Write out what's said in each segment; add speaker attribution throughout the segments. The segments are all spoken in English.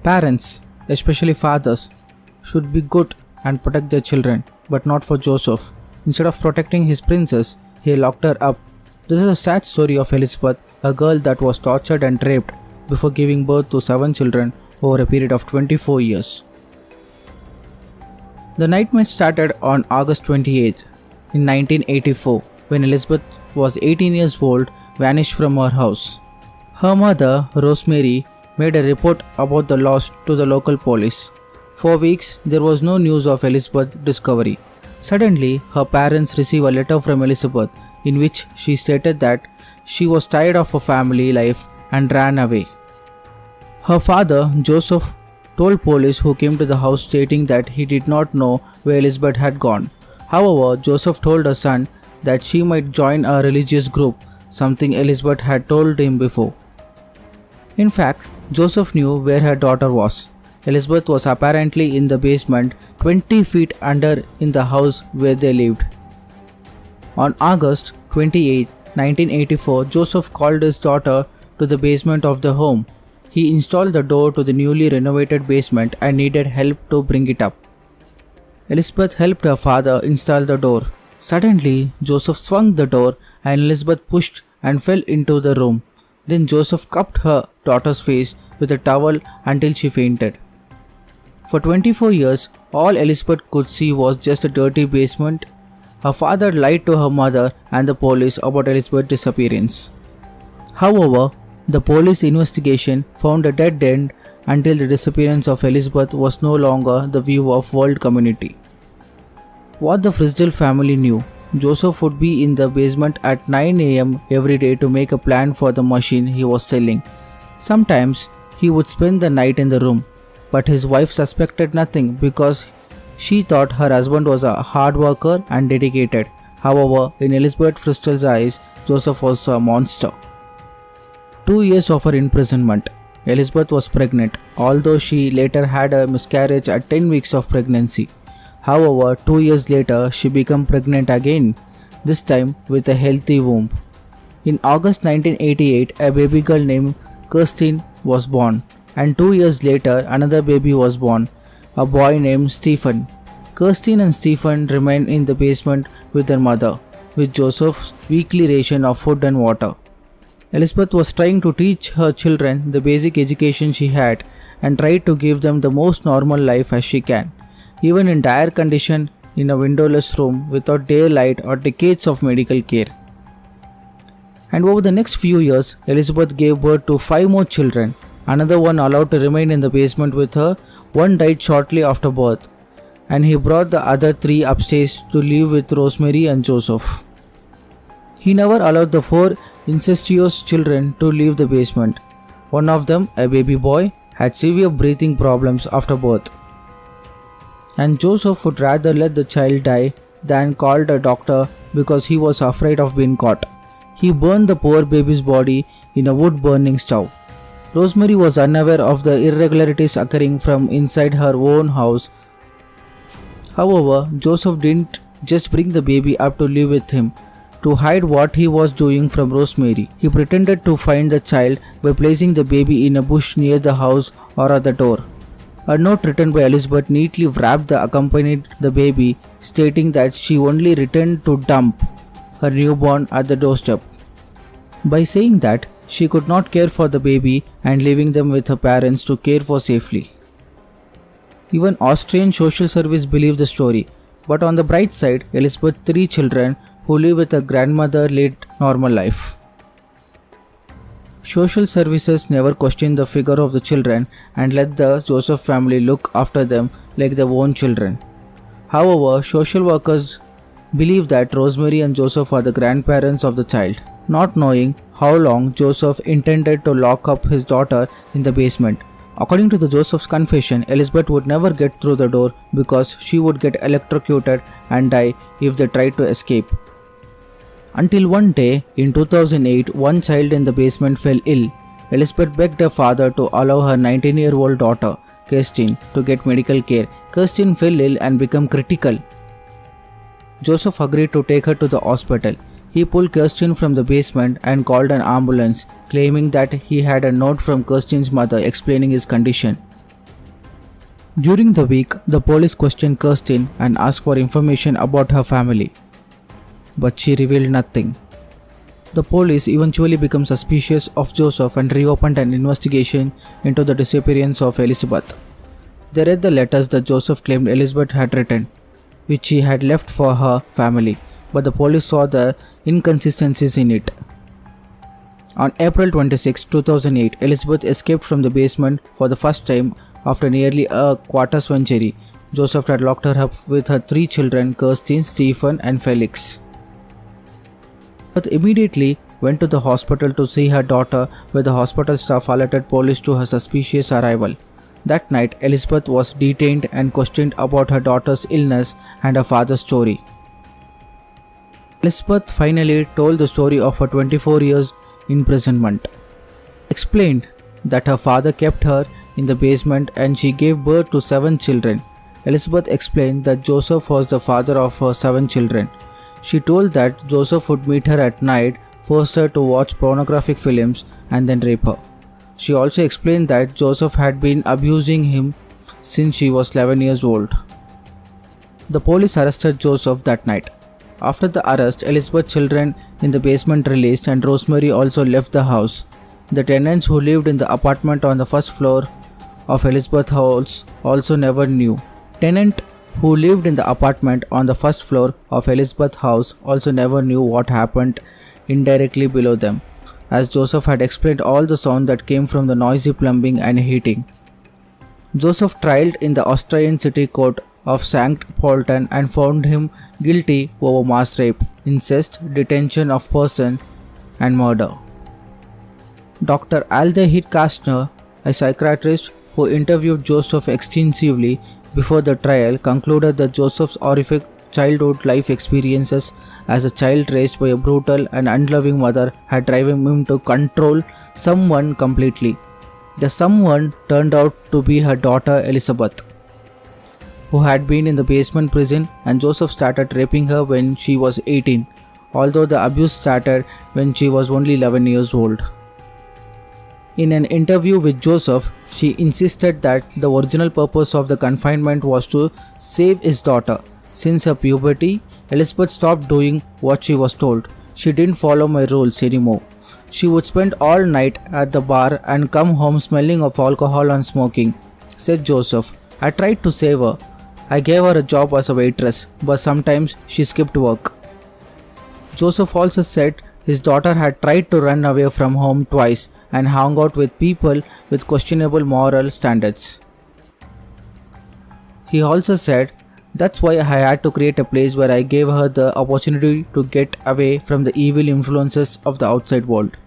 Speaker 1: Parents, especially fathers, should be good and protect their children, but not for Joseph. Instead of protecting his princess, he locked her up. This is a sad story of Elizabeth, a girl that was tortured and raped before giving birth to 7 children over a period of 24 years. The nightmare started on August 28 in 1984 when Elizabeth was 18 years old, vanished from her house. Her mother, Rosemary, made a report about the loss to the local police. For weeks, there was no news of Elizabeth's discovery. Suddenly, her parents received a letter from Elizabeth in which she stated that she was tired of her family life and ran away. Her father, Joseph, told police who came to the house stating that he did not know where Elizabeth had gone. However, Joseph told her son that she might join a religious group, something Elizabeth had told him before. In fact, Joseph knew where her daughter was. Elizabeth was apparently in the basement 20 feet under in the house where they lived. On August 28, 1984, Joseph called his daughter to the basement of the home. He installed the door to the newly renovated basement and needed help to bring it up. Elizabeth helped her father install the door. Suddenly, Joseph swung the door and Elizabeth pushed and fell into the room. Then Joseph cupped her daughter's face with a towel until she fainted. For 24 years, all Elizabeth could see was just a dirty basement. Her father lied to her mother and the police about Elizabeth's disappearance. However, the police investigation found a dead end until the disappearance of Elizabeth was no longer the view of world community. What the Frisdale family knew, Joseph would be in the basement at 9 a.m. every day to make a plan for the machine he was selling. Sometimes he would spend the night in the room, but his wife suspected nothing because she thought her husband was a hard worker and dedicated. However, in Elizabeth Frisdale's eyes, Joseph was a monster. 2 years of her imprisonment. Elizabeth was pregnant, although she later had a miscarriage at 10 weeks of pregnancy. However, 2 years later, she became pregnant again, this time with a healthy womb. In August 1988, a baby girl named Kirsten was born, and 2 years later, another baby was born, a boy named Stephen. Kirsten and Stephen remained in the basement with their mother, with Joseph's weekly ration of food and water. Elizabeth was trying to teach her children the basic education she had and tried to give them the most normal life as she can, even in dire condition in a windowless room without daylight or decades of medical care. And over the next few years, Elizabeth gave birth to 5 more children, another one allowed to remain in the basement with her. One died shortly after birth, and he brought the other 3 upstairs to live with Rosemary and Joseph. He never allowed the 4 incestuous children to leave the basement. One of them, a baby boy, had severe breathing problems after birth, and Joseph would rather let the child die than called a doctor because he was afraid of being caught. He burned the poor baby's body in a wood-burning stove. Rosemary was unaware of the irregularities occurring from inside her own house. However, Joseph didn't just bring the baby up to live with him to hide what he was doing from Rosemary. He pretended to find the child by placing the baby in a bush near the house or at the door. A note written by Elizabeth neatly wrapped accompanied the baby, stating that she only returned to dump her newborn at the doorstep. By saying that, she could not care for the baby and leaving them with her parents to care for safely. Even Austrian social service believed the story, but on the bright side, Elizabeth's 3 children who live with her grandmother led normal life. Social services never questioned the figure of the children and let the Joseph family look after them like their own children. However, social workers believe that Rosemary and Joseph are the grandparents of the child, not knowing how long Joseph intended to lock up his daughter in the basement. According to the Joseph's confession, Elizabeth would never get through the door because she would get electrocuted and die if they tried to escape. Until one day, in 2008, one child in the basement fell ill. Elizabeth begged her father to allow her 19-year-old daughter, Kirsten, to get medical care. Kirsten fell ill and became critical. Joseph agreed to take her to the hospital. He pulled Kirsten from the basement and called an ambulance, claiming that he had a note from Kirsten's mother explaining his condition. During the week, the police questioned Kirsten and asked for information about her family, but she revealed nothing. The police eventually became suspicious of Joseph and reopened an investigation into the disappearance of Elizabeth. They read the letters that Joseph claimed Elizabeth had written, which he had left for her family, but the police saw the inconsistencies in it. On April 26, 2008, Elizabeth escaped from the basement for the first time after nearly a quarter century. Joseph had locked her up with her three children, Kirsten, Stephen, and Felix. But immediately went to the hospital to see her daughter, where the hospital staff alerted police to her suspicious arrival. That night, Elizabeth was detained and questioned about her daughter's illness and her father's story. Elizabeth finally told the story of her 24 years imprisonment, explained that her father kept her in the basement and she gave birth to 7 children. Elizabeth explained that Joseph was the father of her 7 children. She told that Joseph would meet her at night, forced her to watch pornographic films, and then rape her. She also explained that Joseph had been abusing him since she was 11 years old. The police arrested Joseph that night. After the arrest, Elizabeth's children in the basement released and Rosemary also left the house. The tenants who lived in the apartment on the first floor of Elizabeth's house also never knew. Tenant who lived in the apartment on the first floor of Elizabeth's house also never knew what happened indirectly below them, as Joseph had explained all the sound that came from the noisy plumbing and heating. Joseph tried in the Austrian City Court of St. Polten and found him guilty over mass rape, incest, detention of person, and murder. Dr. Aldehid Kastner, a psychiatrist who interviewed Joseph extensively before the trial, concluded that Joseph's horrific childhood life experiences as a child raised by a brutal and unloving mother had driven him to control someone completely. The someone turned out to be her daughter Elizabeth, who had been in the basement prison, and Joseph started raping her when she was 18, although the abuse started when she was only 11 years old. In an interview with Joseph, she insisted that the original purpose of the confinement was to save his daughter. Since her puberty, Elizabeth stopped doing what she was told. She didn't follow my rules anymore. She would spend all night at the bar and come home smelling of alcohol and smoking, said Joseph. I tried to save her. I gave her a job as a waitress, but sometimes she skipped work. Joseph also said his daughter had tried to run away from home twice and hung out with people with questionable moral standards. He also said, "That's why I had to create a place where I gave her the opportunity to get away from the evil influences of the outside world."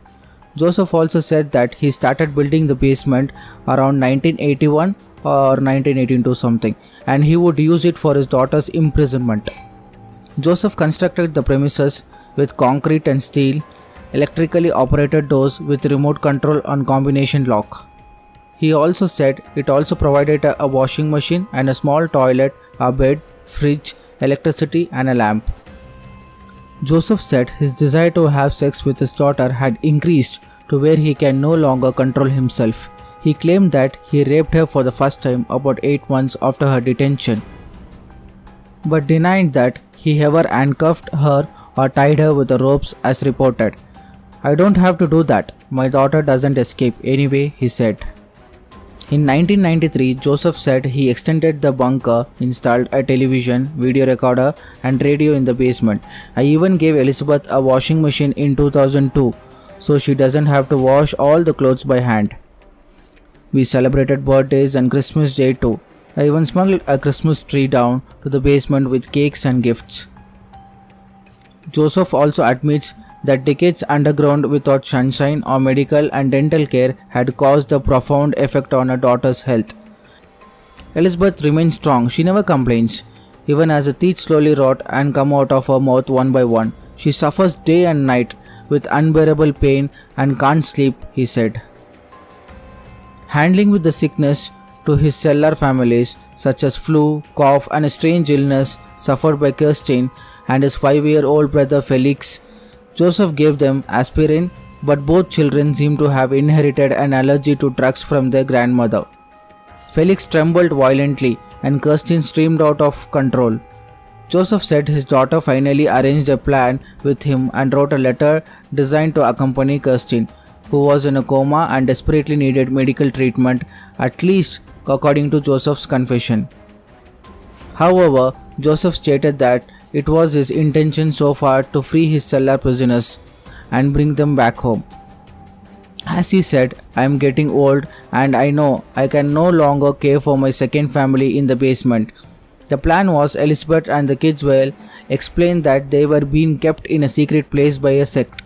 Speaker 1: Joseph also said that he started building the basement around 1981 or 1982 something, and he would use it for his daughter's imprisonment. Joseph constructed the premises with concrete and steel, electrically operated doors with remote control and combination lock. He also said it also provided a washing machine and a small toilet, a bed, fridge, electricity, and a lamp. Joseph said his desire to have sex with his daughter had increased to where he can no longer control himself. He claimed that he raped her for the first time about 8 months after her detention, but denied that he ever handcuffed her or tied her with the ropes as reported. "I don't have to do that. My daughter doesn't escape anyway," he said. In 1993, Joseph said he extended the bunker, installed a television, video recorder, and radio in the basement. "I even gave Elizabeth a washing machine in 2002, so she doesn't have to wash all the clothes by hand. We celebrated birthdays and Christmas Day too. I even smuggled a Christmas tree down to the basement with cakes and gifts." Joseph also admits that decades underground without sunshine or medical and dental care had caused a profound effect on her daughter's health. Elizabeth remains strong. She never complains, even as the teeth slowly rot and come out of her mouth one by one. She suffers day and night with unbearable pain and can't sleep, he said. Handling with the sickness to his cellar families, such as flu, cough, and a strange illness suffered by Kirsten and his 5-year-old brother Felix, Joseph gave them aspirin, but both children seem to have inherited an allergy to drugs from their grandmother. Felix trembled violently and Kirsten streamed out of control. Joseph said his daughter finally arranged a plan with him and wrote a letter designed to accompany Kirsten, who was in a coma and desperately needed medical treatment, at least according to Joseph's confession. However, Joseph stated that it was his intention so far to free his cellar prisoners and bring them back home. As he said, "I am getting old and I know I can no longer care for my second family in the basement." The plan was Elizabeth and the kids will explain that they were being kept in a secret place by a sect.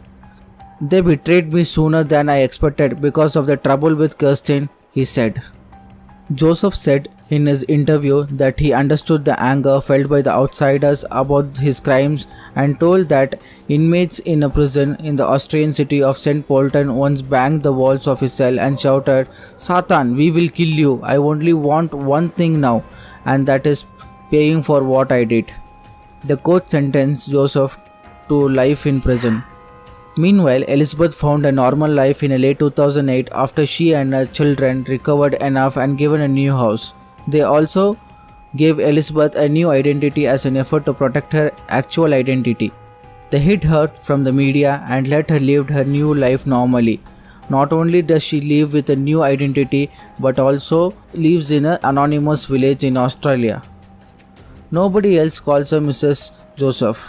Speaker 1: "They betrayed me sooner than I expected because of the trouble with Kirsten," he said. Joseph said in his interview that he understood the anger felt by the outsiders about his crimes and told that inmates in a prison in the Austrian city of St. Polten once banged the walls of his cell and shouted, "Satan, we will kill you. I only want one thing now, and that is paying for what I did." The court sentenced Joseph to life in prison. Meanwhile, Elizabeth found a normal life in late 2008 after she and her children recovered enough and given a new house. They also gave Elizabeth a new identity as an effort to protect her actual identity. They hid her from the media and let her live her new life normally. Not only does she live with a new identity but also lives in an anonymous village in Australia. Nobody else calls her Mrs. Joseph.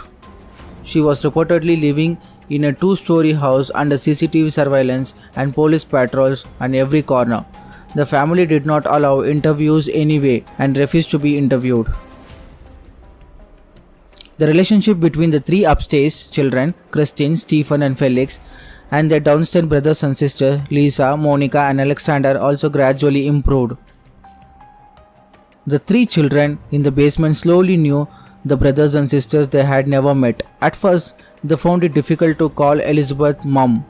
Speaker 1: She was reportedly living in a 2-story house under CCTV surveillance and police patrols on every corner. The family did not allow interviews anyway and refused to be interviewed. The relationship between the three upstairs children, Christine, Stephen and Felix, and their downstairs brothers and sisters, Lisa, Monica and Alexander, also gradually improved. The three children in the basement slowly knew the brothers and sisters they had never met. At first, they found it difficult to call Elizabeth mum,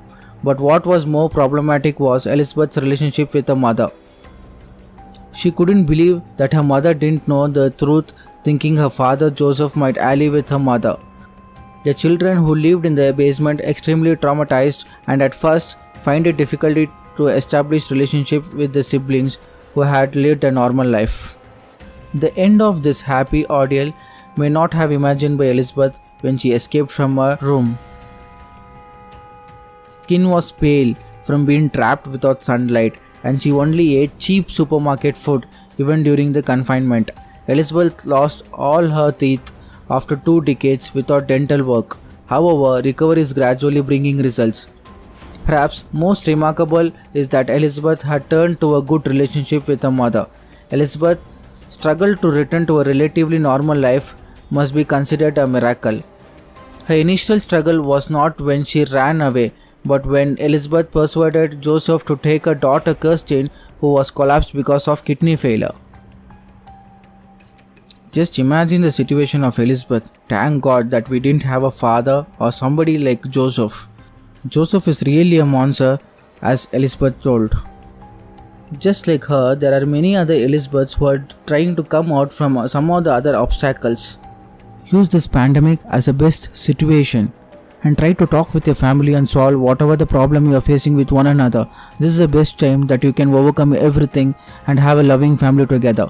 Speaker 1: but what was more problematic was Elizabeth's relationship with her mother. She couldn't believe that her mother didn't know the truth, thinking her father Joseph might ally with her mother. The children who lived in the basement extremely traumatized and at first find it difficult to establish relationship with the siblings who had lived a normal life. The end of this happy ordeal may not have imagined by Elizabeth when she escaped from her room. Skin was pale from being trapped without sunlight, and she only ate cheap supermarket food even during the confinement. Elizabeth lost all her teeth after 2 decades without dental work. However, recovery is gradually bringing results. Perhaps most remarkable is that Elizabeth had turned to a good relationship with her mother. Elizabeth struggled to return to a relatively normal life must be considered a miracle. Her initial struggle was not when she ran away, but when Elizabeth persuaded Joseph to take her daughter Kirsten, who was collapsed because of kidney failure. Just imagine the situation of Elizabeth. Thank God that we didn't have a father or somebody like Joseph. Joseph is really a monster, as Elizabeth told. Just like her, there are many other Elizabeths who are trying to come out from some of the other obstacles. Use this pandemic as a best situation and try to talk with your family and solve whatever the problem you are facing with one another. This is the best time that you can overcome everything and have a loving family together.